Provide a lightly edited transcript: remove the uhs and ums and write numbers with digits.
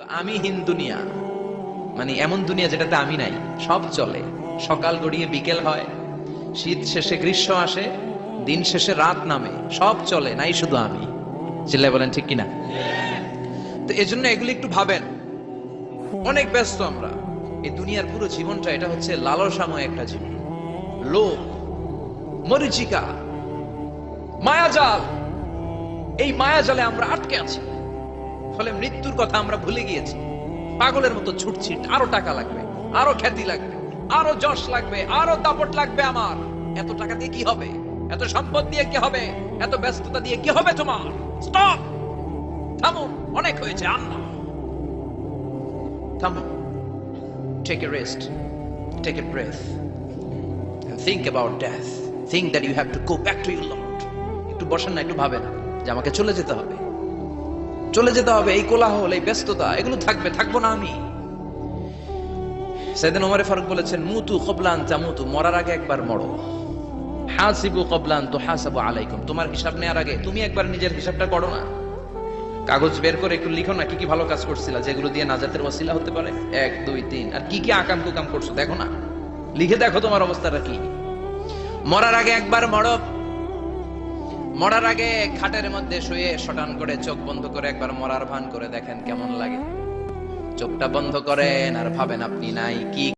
আমিহীন দুনিয়া মানে এমন দুনিয়া যেটাতে আমি নাই, সব চলে। সকাল গড়িয়ে বিকেল হয়, শীত শেষে গ্রীষ্ম আসে, দিন শেষে রাত নামে, সব চলে, নাই শুধু আমি। চিল্লায় বলেন ঠিক কিনা? তো এজন্য এগুলি একটু ভাবেন। অনেক ব্যস্ত আমরা। এই দুনিয়ার পুরো জীবনটা এটা হচ্ছে লালসাময় একটা জীবন, লোভ, মরিচিকা, মায়াজাল। এই মায়াজালে আমরা আটকে আছি, ফলে মৃত্যুর কথা আমরা ভুলে গিয়েছি। পাগলের মতো ছুটছি, আরো টাকা লাগবে, আরো খ্যাতি লাগবে, আরো যশ লাগবে, আরো দাপট লাগবে। আমার এত টাকা দিয়ে কি হবে? এত সম্পদ দিয়ে কি হবে? এত ব্যস্ততা দিয়ে কি হবে তোমার? স্টপ, থামুন, অনেক হয়েছে। আল্লাহ, থামুন, take a rest, take a breath and think about death. Think that you have to go back to your Lord. একটু বসেন না, একটু ভাবেন যে আমাকে চলে যেতে হবে, চলে যেতে হবে। এই কোলাহল, এই ব্যস্ততা, এগুলো থাকবে, থাকবো না আমি। সাইয়েদনা ওমর ফারুক বলেছেন, মুতু ক্বাবলা আন তামুতু, মরার আগে একবার মরো। হাসিবু ক্বাবলা আন তুহাসাবু আলাইকুম, তোমার হিসাব নেওয়ার আগে তুমি একবার নিজের হিসাবটা করো না। কাগজ বের করে একটু লিখো না, কি কি ভালো কাজ করছিলা, যেগুলো দিয়ে নাজাতের ওসিলা হতে পারে। 1 2 3, আর কি কি আকাম কুকাম করছো দেখো না, লিখে দেখো তোমার অবস্থাটা কি। মরার আগে একবার মরো। মরার আগে খাটের মধ্যে শুয়ে শটান করে চোখ বন্ধ করে একবার মরার ভান করে দেখেন কেমন লাগে। চোখটা বন্ধ করেন আর ভাবেন আপনি নাই, কি